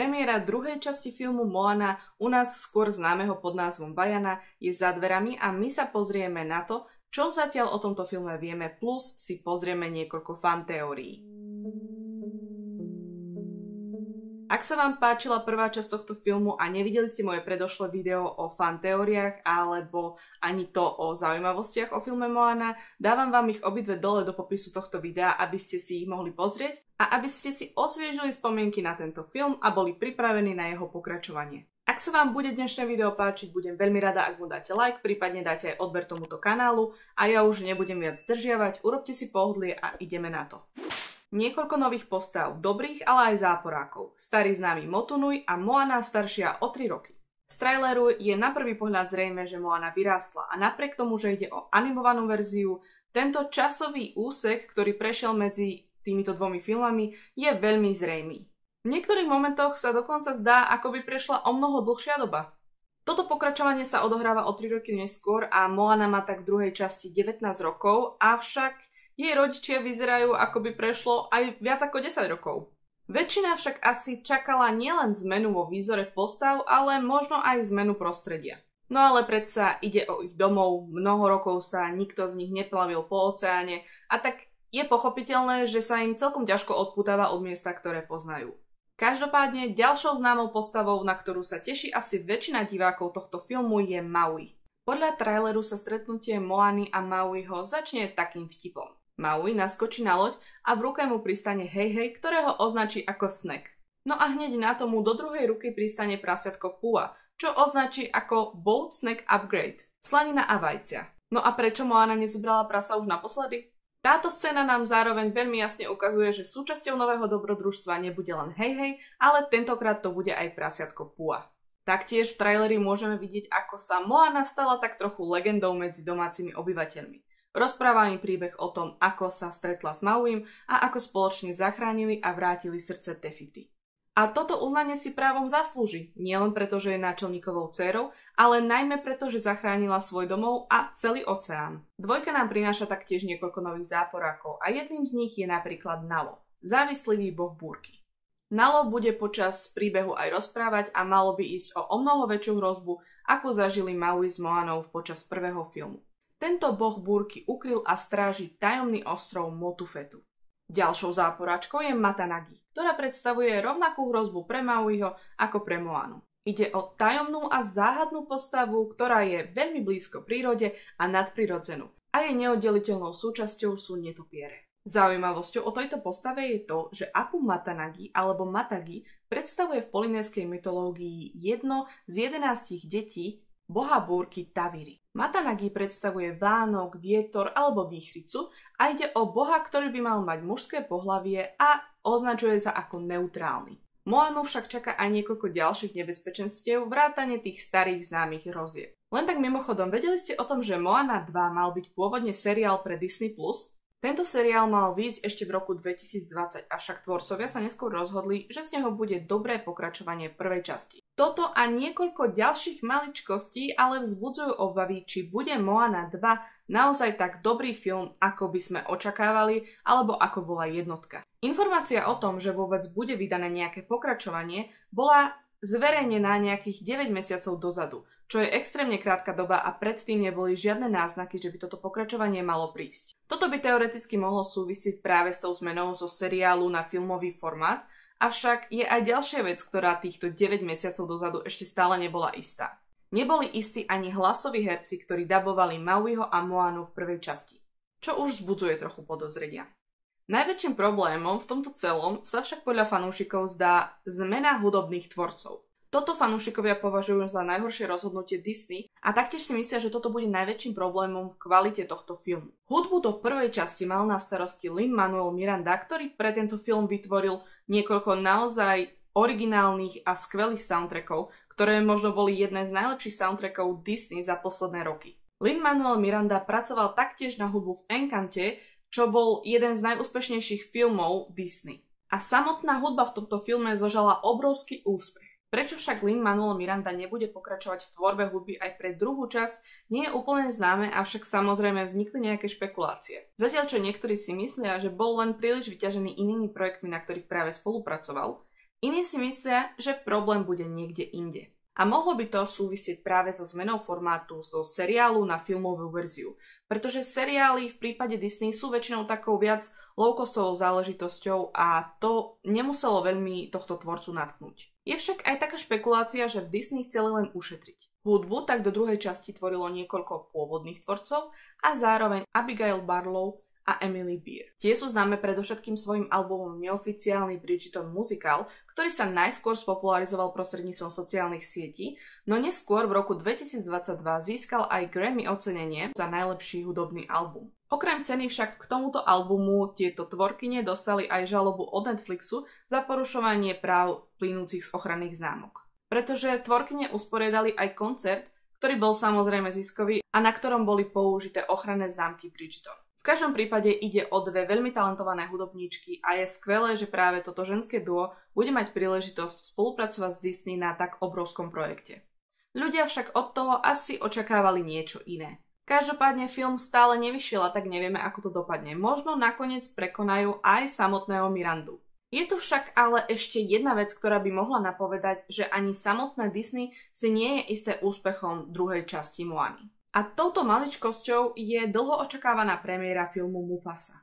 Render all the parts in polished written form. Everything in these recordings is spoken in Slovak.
Premiéra druhej časti filmu Moana, u nás skôr známeho pod názvom Vaiana, je za dverami a my sa pozrieme na to, čo zatiaľ o tomto filme vieme, plus si pozrieme niekoľko fanteórií. Ak sa vám páčila prvá časť tohto filmu a nevideli ste moje predošlé video o fanteóriách alebo ani to o zaujímavostiach o filme Moana, dávam vám ich obidve dole do popisu tohto videa, aby ste si ich mohli pozrieť a aby ste si osviežili spomienky na tento film a boli pripravení na jeho pokračovanie. Ak sa vám bude dnešné video páčiť, budem veľmi rada, ak mu dáte like, prípadne dáte aj odber tomuto kanálu a ja už nebudem viac zdržiavať, urobte si pohodlie a ideme na to. Niekoľko nových postav, dobrých, ale aj záporákov. Starý známy Motunui a Moana staršia o 3 roky. Z traileru je na prvý pohľad zrejme, že Moana vyrástla a napriek tomu, že ide o animovanú verziu, tento časový úsek, ktorý prešiel medzi týmito dvomi filmami, je veľmi zrejmý. V niektorých momentoch sa dokonca zdá, ako by prešla o mnoho dlhšia doba. Toto pokračovanie sa odohráva o 3 roky neskôr a Moana má tak v druhej časti 19 rokov, avšak jej rodičia vyzerajú, ako by prešlo aj viac ako 10 rokov. Väčšina však asi čakala nielen zmenu vo výzore postav, ale možno aj zmenu prostredia. No ale predsa ide o ich domov, mnoho rokov sa nikto z nich neplavil po oceáne a tak je pochopiteľné, že sa im celkom ťažko odputáva od miesta, ktoré poznajú. Každopádne ďalšou známou postavou, na ktorú sa teší asi väčšina divákov tohto filmu, je Maui. Podľa traileru sa stretnutie Moany a Mauiho začne takým vtipom. Maui naskočí na loď a v ruke mu pristane Hej, ktorého označí ako snack. No a hneď na to mu do druhej ruky pristane prasiatko Pua, čo označí ako Boat Snack Upgrade, slanina a vajcia. No a prečo Moana nezobrala prasa už naposledy? Táto scéna nám zároveň veľmi jasne ukazuje, že súčasťou nového dobrodružstva nebude len Hej, ale tentokrát to bude aj prasiatko Pua. Taktiež v traileri môžeme vidieť, ako sa Moana stala tak trochu legendou medzi domácimi obyvateľmi. Rozpráva mi príbeh o tom, ako sa stretla s Mauim a ako spoločne zachránili a vrátili srdce Te-Fiti. A toto uznanie si právom zaslúži, nielen preto, že je náčelníkovou dcérou, ale najmä preto, že zachránila svoj domov a celý oceán. Dvojka nám prináša taktiež niekoľko nových záporákov a jedným z nich je napríklad Nalo, závislivý boh búrky. Nalo bude počas príbehu aj rozprávať a malo by ísť o mnoho väčšiu hrozbu, ako zažili Maui s Moanou počas prvého filmu. Tento boh búrky ukryl a stráži tajomný ostrov Motufetu. Ďalšou záporáčkou je Matanagi, ktorá predstavuje rovnakú hrozbu pre Mauiho ako pre Moanu. Ide o tajomnú a záhadnú postavu, ktorá je veľmi blízko prírode a nadprirodzenú a jej neoddeliteľnou súčasťou sú netopiere. Zaujímavosťou o tejto postave je to, že Apu Matanagi alebo Matagi predstavuje v polynéskej mytológii jedno z 11 detí boha búrky Taviri. Matanagi predstavuje Vánok, vietor alebo výchricu a ide o boha, ktorý by mal mať mužské pohlavie a označuje sa ako neutrálny. Moanu však čaká aj niekoľko ďalších nebezpečenstiev, vrátane tých starých známych hrozieb. Len tak mimochodom, vedeli ste o tom, že Moana 2 mal byť pôvodne seriál pre Disney+? Tento seriál mal výjsť ešte v roku 2020, avšak tvorcovia sa neskôr rozhodli, že z neho bude dobré pokračovanie prvej časti. Toto a niekoľko ďalších maličkostí ale vzbudzujú obavy, či bude Moana 2 naozaj tak dobrý film, ako by sme očakávali, alebo ako bola jednotka. Informácia o tom, že vôbec bude vydané nejaké pokračovanie, bola zverejnená nejakých 9 mesiacov dozadu, čo je extrémne krátka doba a predtým neboli žiadne náznaky, že by toto pokračovanie malo prísť. Toto by teoreticky mohlo súvisieť práve s tou zmenou zo seriálu na filmový formát, avšak je aj ďalšia vec, ktorá týchto 9 mesiacov dozadu ešte stále nebola istá. Neboli istí ani hlasoví herci, ktorí dabovali Mauiho a Moanu v prvej časti, čo už vzbudzuje trochu podozrenia. Najväčším problémom v tomto celom sa však podľa fanúšikov zdá zmena hudobných tvorcov. Toto fanúšikovia považujú za najhoršie rozhodnutie Disney a taktiež si myslia, že toto bude najväčším problémom v kvalite tohto filmu. Hudbu do prvej časti mal na starosti Lin-Manuel Miranda, ktorý pre tento film vytvoril niekoľko naozaj originálnych a skvelých soundtrackov, ktoré možno boli jedné z najlepších soundtrackov Disney za posledné roky. Lin-Manuel Miranda pracoval taktiež na hudbu v Encante, čo bol jeden z najúspešnejších filmov Disney. A samotná hudba v tomto filme zožala obrovský úspech. Prečo však Lin-Manuel Miranda nebude pokračovať v tvorbe hudby aj pre druhú časť, nie je úplne známe, avšak samozrejme vznikli nejaké špekulácie. Zatiaľ čo niektorí si myslia, že bol len príliš vyťažený inými projektmi, na ktorých práve spolupracoval, Iní si myslia, že problém bude niekde inde. A mohlo by to súvisieť práve so zmenou formátu zo seriálu na filmovú verziu, pretože seriály v prípade Disney sú väčšinou takou viac low-costovou záležitosťou a to nemuselo veľmi tohto tvorcu natknúť. Je však aj taká špekulácia, že v Disney chceli len ušetriť. Hudbu tak do druhej časti tvorilo niekoľko pôvodných tvorcov a zároveň Abigail Barlow a Emily Beer. Tie sú známe predovšetkým svojim albumom Neoficiálny Bridgerton Musical, ktorý sa najskôr spopularizoval prostredníctvom sociálnych sietí, no neskôr v roku 2022 získal aj Grammy ocenenie za najlepší hudobný album. Okrem ceny však k tomuto albumu tieto tvorkyne dostali aj žalobu od Netflixu za porušovanie práv plynúcich z ochranných známok. Pretože tvorkyne usporiadali aj koncert, ktorý bol samozrejme ziskový a na ktorom boli použité ochranné známky Bridgerton. V každom prípade ide o dve veľmi talentované hudobníčky a je skvelé, že práve toto ženské duo bude mať príležitosť spolupracovať s Disney na tak obrovskom projekte. Ľudia však od toho asi očakávali niečo iné. Každopádne film stále nevyšiel a tak nevieme, ako to dopadne. Možno nakoniec prekonajú aj samotného Mirandu. Je tu však ale ešte jedna vec, ktorá by mohla napovedať, že ani samotné Disney si nie je isté úspechom druhej časti Moany. A touto maličkosťou je dlho očakávaná premiéra filmu Mufasa.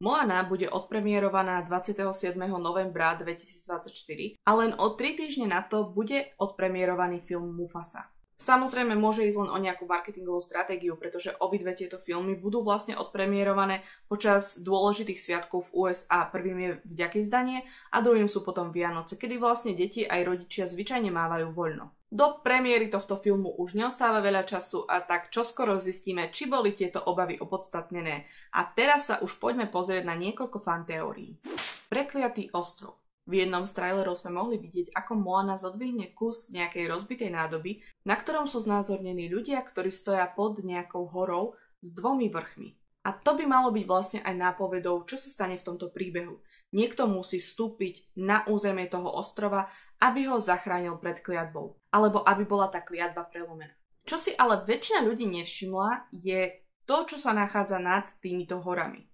Moana bude odpremierovaná 27. novembra 2024 a len o 3 týždne na to bude odpremierovaný film Mufasa. Samozrejme môže ísť len o nejakú marketingovú stratégiu, pretože obidve tieto filmy budú vlastne odpremierované počas dôležitých sviatkov v USA. Prvým je Vďakyvzdanie a druhým sú potom Vianoce, kedy vlastne deti aj rodičia zvyčajne mávajú voľno. Do premiéry tohto filmu už neostáva veľa času a tak čoskoro zistíme, či boli tieto obavy opodstatnené. A teraz sa už poďme pozrieť na niekoľko fanteórií. Prekliatý ostrov. V jednom z trailerov sme mohli vidieť, ako Moana zodvihne kus nejakej rozbitej nádoby, na ktorom sú znázornení ľudia, ktorí stoja pod nejakou horou s dvomi vrchmi. A to by malo byť vlastne aj nápovedou, čo sa stane v tomto príbehu. Niekto musí vstúpiť na územie toho ostrova, aby ho zachránil pred kliatbou, alebo aby bola tá kliatba prelomená. Čo si ale väčšina ľudí nevšimla, je to, čo sa nachádza nad týmito horami.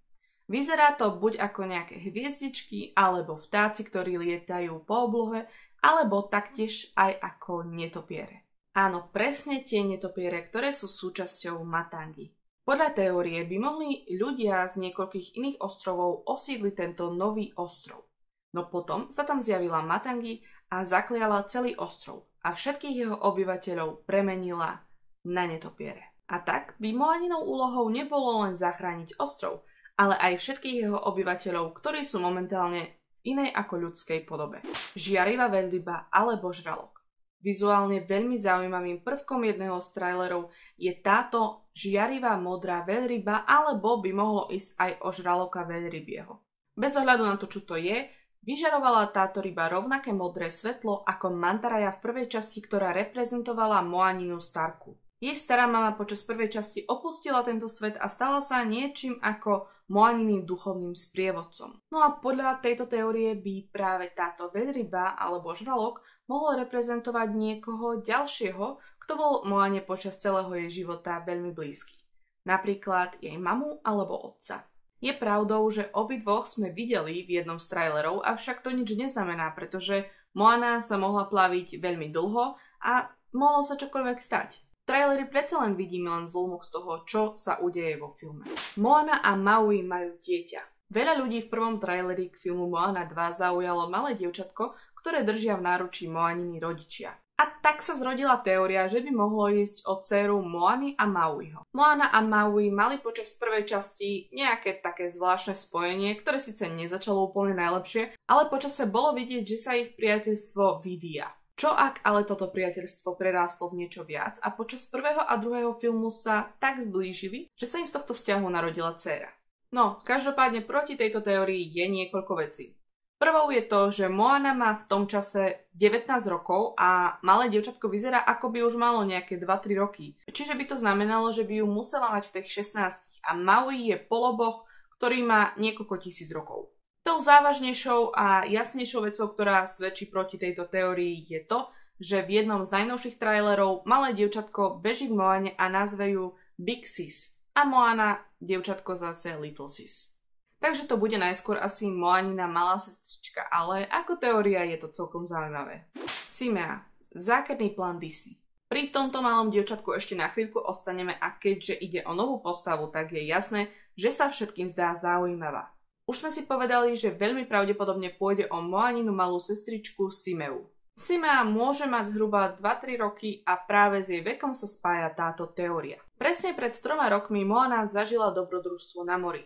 Vyzerá to buď ako nejaké hviezdičky, alebo vtáci, ktorí lietajú po oblohe, alebo taktiež aj ako netopiere. Áno, presne tie netopiere, ktoré sú súčasťou Matangy. Podľa teórie by mohli ľudia z niekoľkých iných ostrovov osídliť tento nový ostrov. No potom sa tam zjavila Matangy a zakliala celý ostrov a všetkých jeho obyvateľov premenila na netopiere. A tak by Moaninou úlohou nebolo len zachrániť ostrov, ale aj všetkých jeho obyvateľov, ktorí sú momentálne v inej ako ľudskej podobe. Žiarivá veľryba alebo žralok. Vizuálne veľmi zaujímavým prvkom jedného z trailerov je táto žiarivá modrá veľryba, alebo by mohlo ísť aj o žraloka veľrybieho. Bez ohľadu na to, čo to je, vyžarovala táto ryba rovnaké modré svetlo ako Mantaraja v prvej časti, ktorá reprezentovala Moaninu starku. Jej stará mama počas prvej časti opustila tento svet a stala sa niečím ako Moaniným duchovným sprievodcom. No a podľa tejto teórie by práve táto veľryba alebo žralok mohol reprezentovať niekoho ďalšieho, kto bol Moane počas celého jej života veľmi blízky. Napríklad jej mamu alebo otca. Je pravdou, že obidvoch sme videli v jednom z trailerov, avšak to nič neznamená, pretože Moana sa mohla plaviť veľmi dlho a mohlo sa čokoľvek stať. V traileri predsa len vidíme len zlomok z toho, čo sa udeje vo filme. Moana a Maui majú dieťa. Veľa ľudí v prvom traileri k filmu Moana 2 zaujalo malé dievčatko, ktoré držia v náručí Moaniny rodičia. A tak sa zrodila teória, že by mohlo ísť o dcéru Moany a Mauiho. Moana a Maui mali počas prvej časti nejaké také zvláštne spojenie, ktoré síce nezačalo úplne najlepšie, ale počase bolo vidieť, že sa ich priateľstvo vyvíja. Čo ak ale toto priateľstvo prerástlo v niečo viac a počas prvého a druhého filmu sa tak zblížili, že sa im z tohto vzťahu narodila dcéra. No, každopádne proti tejto teórii je niekoľko vecí. Prvou je to, že Moana má v tom čase 19 rokov a malé dievčatko vyzerá, ako by už malo nejaké 2-3 roky. Čiže by to znamenalo, že by ju musela mať v tých 16 a Maui je poloboch, ktorý má niekoľko tisíc rokov. Tou závažnejšou a jasnejšou vecou, ktorá svedčí proti tejto teórii, je to, že v jednom z najnovších trailerov malé dievčatko beží k Moane a nazve ju Big Sis a Moana dievčatko zase Little Sis. Takže to bude najskôr asi Moanina malá sestrička, ale ako teória je to celkom zaujímavé. Simea. Zákerný plán Disney. Pri tomto malom dievčatku ešte na chvíľku ostaneme a keďže ide o novú postavu, tak je jasné, že sa všetkým zdá zaujímavá. Už sme si povedali, že veľmi pravdepodobne pôjde o Moaninu malú sestričku Simeu. Simea môže mať zhruba 2-3 roky a práve s jej vekom sa spája táto teória. Presne pred 3 rokmi Moana zažila dobrodružstvo na mori.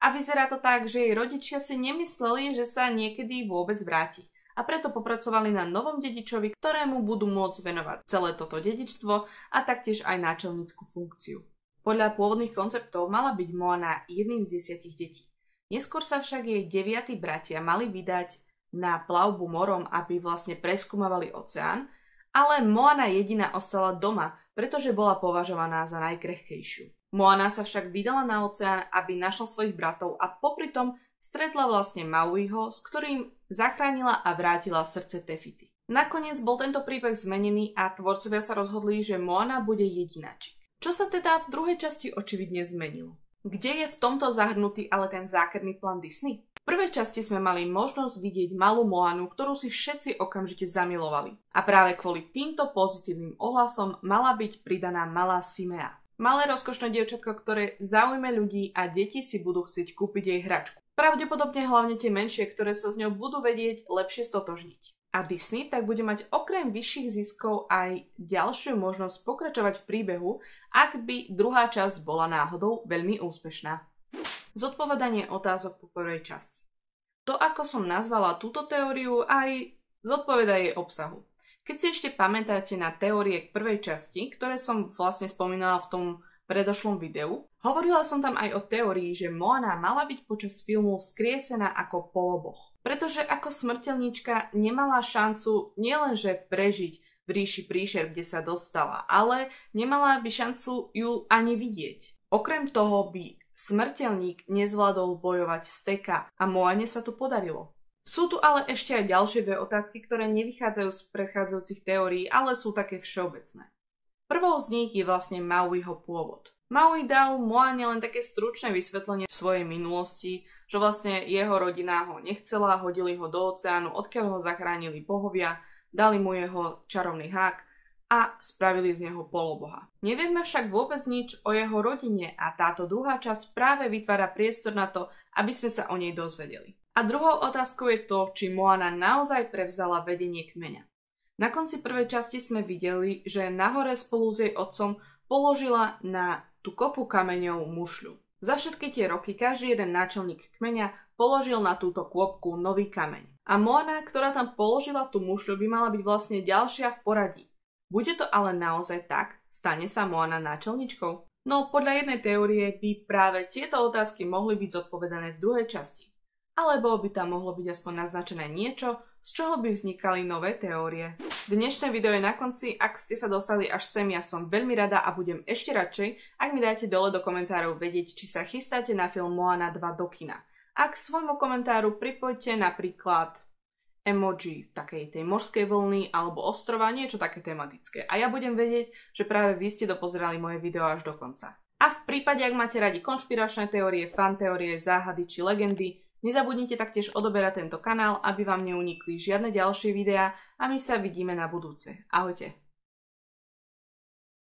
A vyzerá to tak, že jej rodičia si nemysleli, že sa niekedy vôbec vráti. A preto popracovali na novom dedičovi, ktorému budú môcť venovať celé toto dedičstvo a taktiež aj náčelnícku funkciu. Podľa pôvodných konceptov mala byť Moana jedným z 10 detí. Neskôr sa však jej 9 bratia mali vydať na plavbu morom, aby vlastne preskúmavali oceán, ale Moana jediná ostala doma, pretože bola považovaná za najkrehkejšiu. Moana sa však vydala na oceán, aby našla svojich bratov a popritom stretla vlastne Mauiho, s ktorým zachránila a vrátila srdce Te-Fiti. Nakoniec bol tento príbeh zmenený a tvorcovia sa rozhodli, že Moana bude jedináčik. Čo sa teda v druhej časti očividne zmenilo? Kde je v tomto zahrnutý ale ten zákerný plán Disney? V prvej časti sme mali možnosť vidieť malú Moanu, ktorú si všetci okamžite zamilovali. A práve kvôli týmto pozitívnym ohlasom mala byť pridaná malá Simea. Malé rozkošné dievčatko, ktoré zaujme ľudí a deti si budú chcieť kúpiť jej hračku. Pravdepodobne hlavne tie menšie, ktoré sa s ňou budú vedieť lepšie stotožniť. A Disney tak bude mať okrem vyšších ziskov aj ďalšiu možnosť pokračovať v príbehu, ak by druhá časť bola náhodou veľmi úspešná. Zodpovedanie otázok po prvej časti. To, ako som nazvala túto teóriu, aj zodpoveda jej obsahu. Keď si ešte pamätáte na teórie k prvej časti, ktoré som vlastne spomínala v tom predošlom videu, hovorila som tam aj o teórii, že Moana mala byť počas filmu vzkriesená ako poloboh. Pretože ako smrteľníčka nemala šancu nielenže prežiť v ríši príšer, kde sa dostala, ale nemala by šancu ju ani vidieť. Okrem toho by smrteľník nezvládol bojovať z Teka a Moane sa to podarilo. Sú tu ale ešte aj ďalšie 2 otázky, ktoré nevychádzajú z predchádzajúcich teórií, ale sú také všeobecné. Prvou z nich je vlastne Mauiho pôvod. Maui dal Moane len také stručné vysvetlenie svojej minulosti, že vlastne jeho rodina ho nechcela, hodili ho do oceánu, odkiaľ ho zachránili bohovia, dali mu jeho čarovný hák a spravili z neho poloboha. Nevieme však vôbec nič o jeho rodine a táto druhá časť práve vytvára priestor na to, aby sme sa o nej dozvedeli. A druhou otázkou je to, či Moana naozaj prevzala vedenie kmeňa. Na konci prvej časti sme videli, že nahore spolu s jej otcom položila na tú kopu kameňov mušľu. Za všetky tie roky každý jeden náčelník kmeňa položil na túto kôpku nový kameň. A Moana, ktorá tam položila tú mušľu, by mala byť vlastne ďalšia v poradí. Bude to ale naozaj tak? Stane sa Moana náčelníčkou? No podľa jednej teórie by práve tieto otázky mohli byť zodpovedané v druhej časti. Alebo by tam mohlo byť aspoň naznačené niečo, z čoho by vznikali nové teórie. Dnešné video je na konci, ak ste sa dostali až sem, ja som veľmi rada a budem ešte radšej, ak mi dáte dole do komentárov vedieť, či sa chystáte na film Moana 2 do kina. A k svojmu komentáru pripojte napríklad emoji takej tej morskej vlny alebo ostrova, niečo také tematické. A ja budem vedieť, že práve vy ste dopozerali moje video až do konca. A v prípade, ak máte radi konšpiračné teórie, fanteórie, záhady či legendy, nezabudnite taktiež odoberať tento kanál, aby vám neunikli žiadne ďalšie videá a my sa vidíme na budúce. Ahojte.